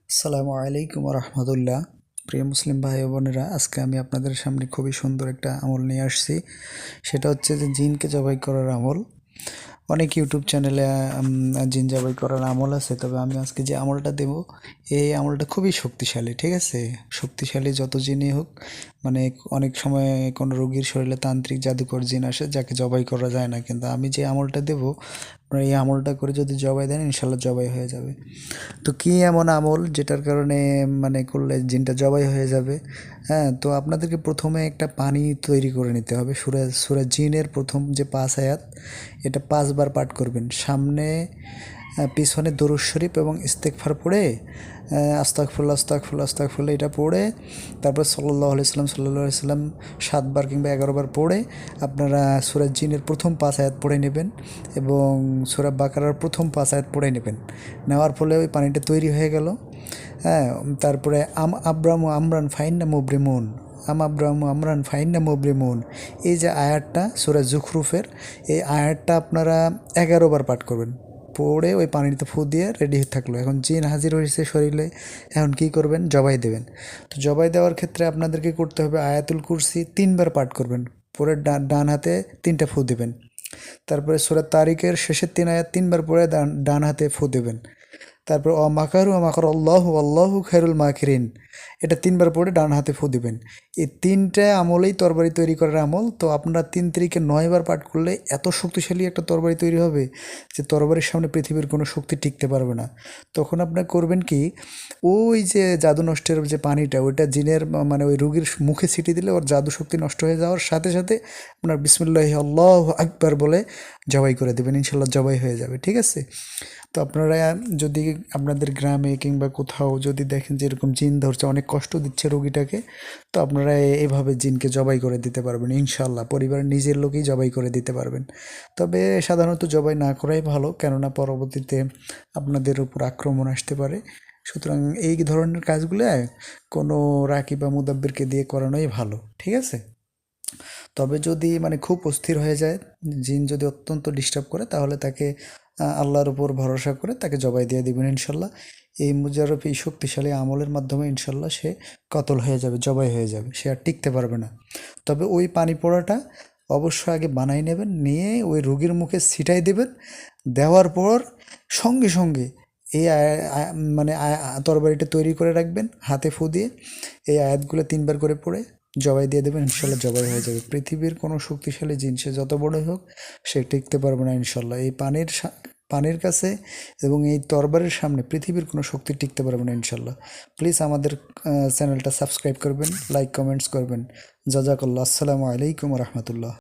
আসসালামু আলাইকুম রহমতুল্লাহ। প্রিয় মুসলিম ভাই ও বোনেরা, আজকে আমি আপনাদের সামনে খুবই সুন্দর একটা আমল নিয়ে আসছি। সেটা হচ্ছে যে জিনকে জবাই করার আমল। অনেক ইউটিউব চ্যানেলে জিন জবাই করার আমল আছে, তবে আমি আজকে যে আমলটা দেব, এই আমলটা খুবই শক্তিশালী। ঠিক আছে, শক্তিশালী যত জিনই হোক, মানে অনেক সময় কোনো রোগীর শরীরে তান্ত্রিক জাদুকর জিন আসে যাকে জবাই করা যায় না, কিন্তু আমি যে আমলটা দেব, আপনারা এই আমলটা করে যদি জবাই দেন ইনশাল্লাহ জবাই হয়ে যাবে। তো কী এমন আমল যেটার কারণে মানে করলে জিনটা জবাই হয়ে যাবে? হ্যাঁ, তো আপনাদেরকে প্রথমে একটা পানি তৈরি করে নিতে হবে। সূরা জিনের প্রথম যে ৫ আয়াত, এটা ৫ বার পাঠ করবেন। সামনে পিছনে দরুদ শরীফ এবং ইস্তেগফার পড়ে আস্তাগফিরুল্লাহ আস্তাগফিরুল্লাহ আস্তাগফিরুল্লাহ এটা পড়ে, তারপর সাল্লাল্লাহু আলাইহি সাল্লাম ৭ বার কিংবা ১১ বার পড়ে আপনারা সূরা জিনের প্রথম ৫ আয়াত পড়ে নেবেন এবং সূরা বাকারার প্রথম ৫ আয়াত পড়ে নেবেন। নেওয়ার ফলে ওই পানিটা তৈরি হয়ে গেল। হ্যাঁ, তারপরে আব্রামু আমরান ফাইন্না মুবরিমুন, আব্রামু আমরান ফাইন্না মুবরিমুন, এই যে আয়াতটা সূরা জুখরুফের, এই আয়াতটা আপনারা ১১ বার পাঠ করবেন। পড়ে ওই পানিতে ফু দিয়ে রেডি থাকলো। এখন জিন হাজির হয়েছে শরীরে, এখন কী করবেন? জবাই দেবেন। তো জবাই দেওয়ার ক্ষেত্রে আপনাদেরকে করতে হবে আয়াতুল কুরসি ৩ বার পাঠ করবেন। পরে ডান হাতে ৩টা ফু দেবেন। তারপরে সূরা তারিকের শেষের ৩ আয়াত ৩ বার পড়ে ডান হাতে ফু দেবেন। তারপর মাকারু মাকার আল্লাহু খায়রুল মাকিরিন, এটা ৩ বার পড়ে ডান হাতে ফু দিবেন। এই ৩টে আমলেই তরবারি তৈরি করার আমল। তো আপনারা ৩ তিরিকে ৯ বার পাঠ করলে এত শক্তিশালী একটা তরবারি তৈরি হবে যে তরবারির সামনে পৃথিবীর কোনো শক্তি টিকতে পারবে না। তখন আপনারা করবেন কি, ওই যে জাদু নষ্টের যে পানিটা, ওইটা জিনের মানে ওই রুগীর মুখে ছিটিয়ে দিলে ওর জাদু শক্তি নষ্ট হয়ে যাওয়ার সাথে সাথে আপনার বিসমিল্লাহি আল্লাহু আকবার বলে জবাই করে দেবেন। ইনশাল্লাহ জবাই হয়ে যাবে। ঠিক আছে, তো আপনারা যদি আপনাদের গ্রামে কিংবা কোথাও যদি দেখেন যে এরকম জিন ধরছে, অনেক কষ্ট দিচ্ছে রোগীটাকে, তো আপনারা এভাবে জিনকে জবাই করে দিতে পারবেন ইনশাল্লাহ। পরিবারের নিজের লোকেই জবাই করে দিতে পারবেন। তবে সাধারণত জবাই না করাই ভালো, কেননা পরবর্তীতে আপনাদের উপর আক্রমণ আসতে পারে। সুতরাং এই ধরনের কাজগুলো কোনো রাকি বা মুদাব্বিরকে দিয়ে করানোই ভালো। ঠিক আছে, তবে যদি মানে খুব অস্থির হয়ে যায়, জিন যদি অত্যন্ত ডিস্টার্ব করে, তাহলে তাকে আল্লাহর উপর ভরসা করে তাকে জবাই দিয়ে দিবেন ইনশাল্লাহ। এই মুজাররফ এই শক্তিশালী আমলের মাধ্যমে ইনশাল্লাহ সে কতল হয়ে যাবে, জবাই হয়ে যাবে, সে আর টিকতে পারবে না। তবে ওই পানি পোড়াটা অবশ্যই আগে বানাই নেবেন, নিয়ে ওই রোগীর মুখে ছিটাই দেবেন। দেওয়ার পর সঙ্গে সঙ্গে এই মানে তরবারিটা তৈরি করে রাখবেন হাতে ফু দিয়ে, এই আয়াতগুলো ৩ বার করে পড়ে জবাই দিয়ে দেবেন। ইনশাল্লাহ জবাই হয়ে যাবে। পৃথিবীর কোনো শক্তিশালী জিনিস সে যত বড়ই হোক, সে টিকতে পারবে না ইনশাল্লাহ। এই পানির কাছে এবং এই তরবারের সামনে পৃথিবীর কোনো শক্তি টিকতে পারবে না ইনশাল্লাহ। প্লিজ আমাদের চ্যানেলটা সাবস্ক্রাইব করবেন, লাইক কমেন্টস করবেন। জাজাকাল্লাহ। আসসালামু আলাইকুম রহমতুল্লাহ।